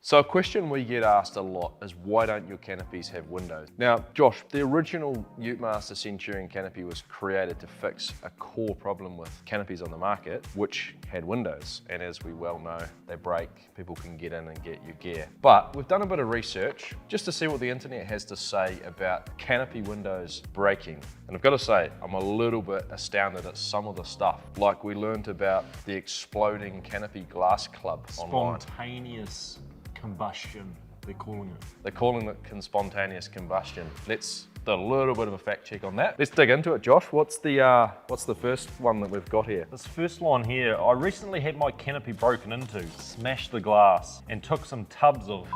So a question we get asked a lot is, why don't your canopies have windows? Now, Josh, the original Utemaster Centurion Canopy was created to fix a core problem with canopies on the market, which had windows. And as we well know, they break, people can get in and get your gear. But we've done a bit of research just to see what the internet has to say about canopy windows breaking. And I've got to say, I'm a little bit astounded at some of the stuff. Like we learned about the exploding canopy glass club online. Spontaneous combustion, they're calling it. They're calling it spontaneous combustion. Let's do a little bit of a fact check on that. Let's dig into it, Josh. What's the first one that we've got here? This first line here, I recently had my canopy broken into, smashed the glass, and took some tubs of.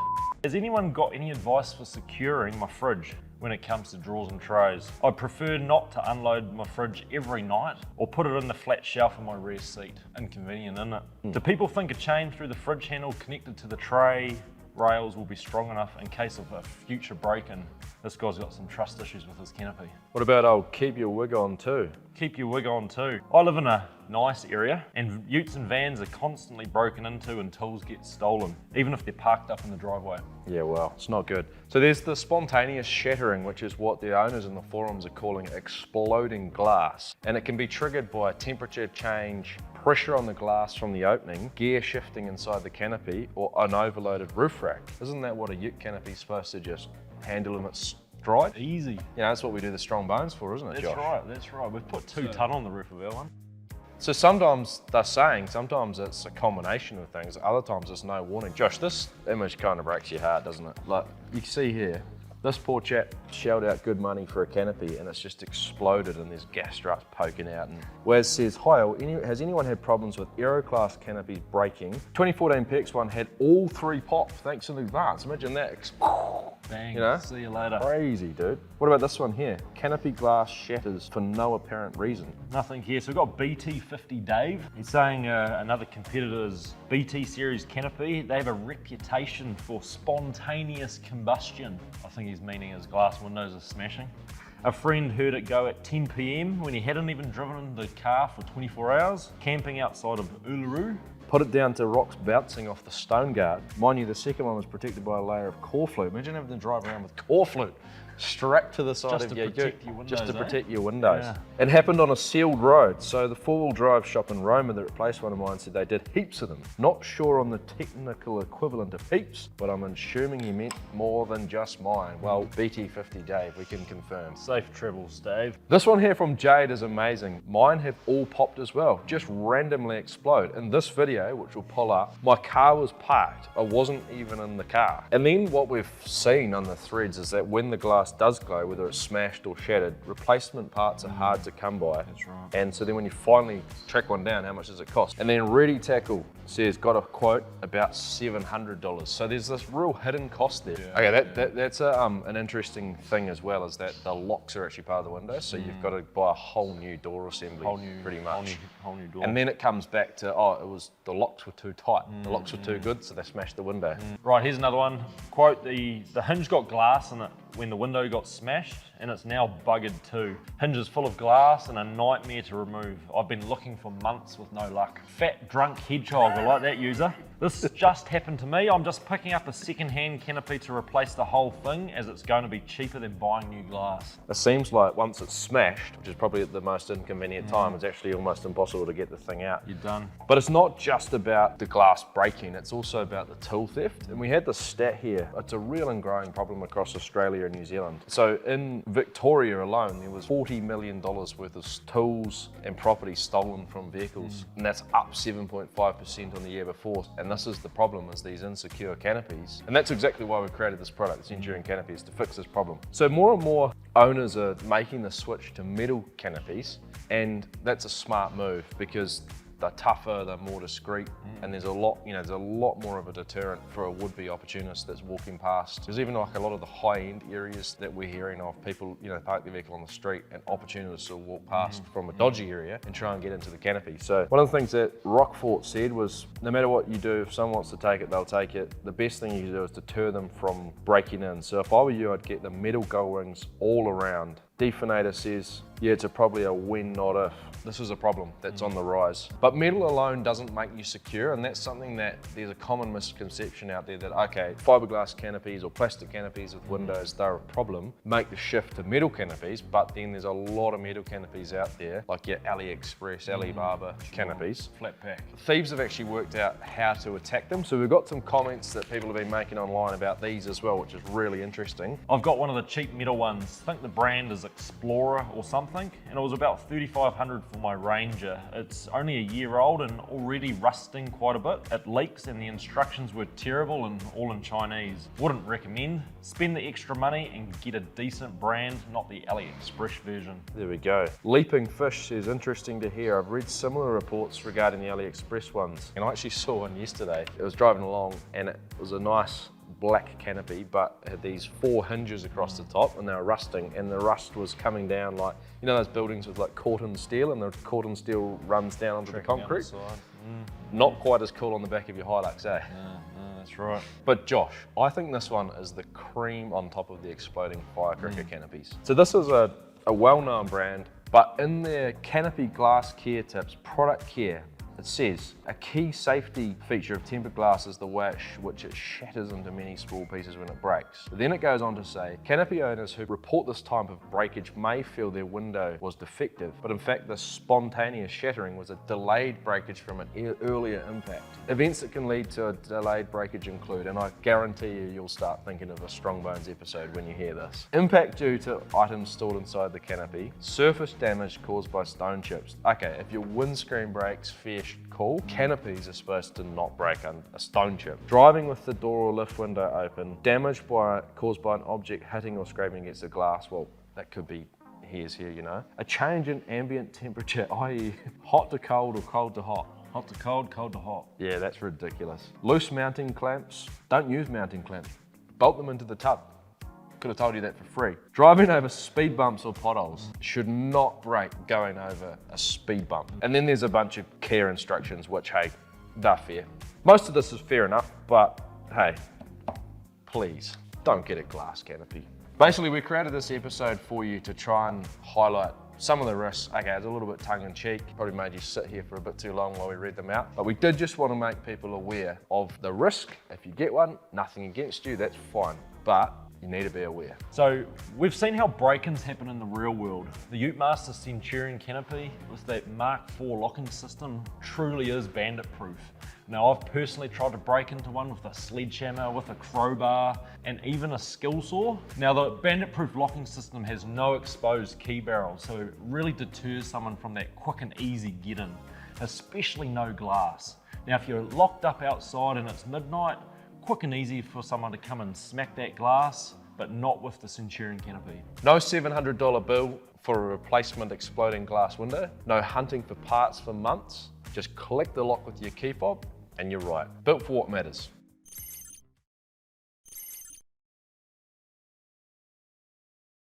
Has anyone got any advice for securing my fridge when it comes to drawers and trays? I prefer not to unload my fridge every night or put it in the flat shelf in my rear seat. Inconvenient, isn't it? Do people think a chain through the fridge handle connected to the tray rails will be strong enough in case of a future break-in? This guy's got some trust issues with his canopy. What about keep your wig on too? Keep your wig on too. I live in a nice area and utes and vans are constantly broken into and tools get stolen, even if they're parked up in the driveway. Yeah, well, it's not good. So there's the spontaneous shattering, which is what the owners in the forums are calling exploding glass. And it can be triggered by a temperature change, pressure on the glass from the opening, gear shifting inside the canopy, or an overloaded roof rack. Isn't that what a ute canopy is supposed to just handle in its stride? Easy. You know, that's what we do the strong bones for, isn't it, Josh? That's right. We've put 2 ton on the roof of our one. So sometimes they're saying, sometimes it's a combination of things, other times there's no warning. Josh, this image kind of breaks your heart, doesn't it? Like, you can see here, this poor chap shelled out good money for a canopy and it's just exploded and there's gas struts poking out. And Wes says, hi, has anyone had problems with Aero-class canopies breaking? 2014 PX1 had all 3 pop, thanks in advance. Imagine that. Bang, you know? see you later. Crazy, dude. What about this one here? Canopy glass shatters for no apparent reason. Nothing here. So we've got BT50 Dave. He's saying another competitor's BT series canopy, they have a reputation for spontaneous combustion. I think he's meaning his glass windows are smashing. A friend heard it go at 10 PM when he hadn't even driven the car for 24 hours, camping outside of Uluru. Put it down to rocks bouncing off the stone guard. Mind you, the second one was protected by a layer of core flute. Imagine having to drive around with core flute strapped to the side of your ute, just to protect your windows. Yeah. It happened on a sealed road. So the 4-wheel drive shop in Roma that replaced one of mine said they did heaps of them. Not sure on the technical equivalent of heaps, but I'm assuming he meant more than just mine. Well, BT50 Dave, we can confirm. Safe travels, Dave. This one here from Jade is amazing. Mine have all popped as well, just randomly explode. In this video, which will pull up, my car was parked. I wasn't even in the car. And then what we've seen on the threads is that when the glass does glow, whether it's smashed or shattered, replacement parts are hard to come by. That's right. And so then when you finally track one down, how much does it cost? And then Ready Tackle says, got a quote about $700. So there's this real hidden cost there. Yeah. Okay, that's an interesting thing as well, is that the locks are actually part of the window. So you've got to buy a whole new door assembly, pretty much. Whole new door. And then it comes back to, the locks were too tight. The locks were too good, so they smashed the window. Right, here's another one. Quote, the hinge got glass in it when the window got smashed and it's now buggered too. Hinge is full of glass and a nightmare to remove. I've been looking for months with no luck. Fat drunk hedgehog, I like that user. This just happened to me. I'm just picking up a second-hand canopy to replace the whole thing as it's going to be cheaper than buying new glass. It seems like once it's smashed, which is probably at the most inconvenient time, it's actually almost impossible to get the thing out. You're done. But it's not just about the glass breaking, it's also about the tool theft. And we had the stat here. It's a real and growing problem across Australia and New Zealand. So in Victoria alone, there was $40 million worth of tools and property stolen from vehicles. And that's up 7.5% on the year before. And this is the problem, is these insecure canopies. And that's exactly why we created this product, the Centurion Canopies, to fix this problem. So more and more owners are making the switch to metal canopies, and that's a smart move because they're tougher, they're more discreet, and there's a lot more of a deterrent for a would-be opportunist that's walking past. There's even like a lot of the high-end areas that we're hearing of, people, park their vehicle on the street and opportunists will walk past from a dodgy area and try and get into the canopy. So one of the things that Rockfort said was, no matter what you do, if someone wants to take it, they'll take it. The best thing you can do is deter them from breaking in. So if I were you, I'd get the metal gull rings all around Definator says, yeah, it's probably a when, not if. This is a problem that's on the rise. But metal alone doesn't make you secure, and that's something that there's a common misconception out there that, okay, fiberglass canopies or plastic canopies with windows, they're a problem. Make the shift to metal canopies, but then there's a lot of metal canopies out there, like your AliExpress, Alibaba canopies. Flat pack. Thieves have actually worked out how to attack them. So we've got some comments that people have been making online about these as well, which is really interesting. I've got one of the cheap metal ones. I think the brand is Explorer or something, and it was about $3,500 for my Ranger. It's only a year old and already rusting quite a bit. It leaks and the instructions were terrible and all in Chinese. Wouldn't recommend. Spend the extra money and get a decent brand, not the AliExpress version. There we go. Leaping Fish says, interesting to hear. I've read similar reports regarding the AliExpress ones, and I actually saw one yesterday. It was driving along and it was a nice black canopy, but it had these 4 hinges across the top and they were rusting, and the rust was coming down like, you know those buildings with like cordon steel, and the cordon steel runs down onto the concrete? Not quite as cool on the back of your Hilux, eh? That's right. But Josh, I think this one is the cream on top of the exploding firecracker canopies. So this is a well-known brand, but in their canopy glass care tips, product care, it says, a key safety feature of tempered glass is the way which it shatters into many small pieces when it breaks. But then it goes on to say, canopy owners who report this type of breakage may feel their window was defective, but in fact the spontaneous shattering was a delayed breakage from an earlier impact. Events that can lead to a delayed breakage include, and I guarantee you'll start thinking of a Strong Bones episode when you hear this. Impact due to items stored inside the canopy, surface damage caused by stone chips. Okay, if your windscreen breaks, fair call. Canopies are supposed to not break on a stone chip. Driving with the door or lift window open, damage caused by an object hitting or scraping against the glass. Well, that could be here, you know. A change in ambient temperature, i.e. hot to cold or cold to hot. Hot to cold, cold to hot. Yeah, that's ridiculous. Loose mounting clamps. Don't use mounting clamps. Bolt them into the tub. Could have told you that for free. Driving over speed bumps or potholes should not break going over a speed bump. And then there's a bunch of care instructions, which, hey, they're fair. Most of this is fair enough, but hey, please don't get a glass canopy. Basically, we created this episode for you to try and highlight some of the risks. Okay, it's a little bit tongue-in-cheek, probably made you sit here for a bit too long while we read them out, but we did just want to make people aware of the risk. If you get one, nothing against you, that's fine, but you need to be aware. So we've seen how break-ins happen in the real world. The Utemaster Centurion Canopy with that Mark IV locking system truly is bandit-proof. Now, I've personally tried to break into one with a sledgehammer, with a crowbar, and even a skill saw. Now, the bandit-proof locking system has no exposed key barrels, so it really deters someone from that quick and easy get-in, especially no glass. Now, if you're locked up outside and it's midnight, quick and easy for someone to come and smack that glass, but not with the Centurion Canopy. No $700 bill for a replacement exploding glass window. No hunting for parts for months. Just collect the lock with your key fob and you're right. Built for what matters.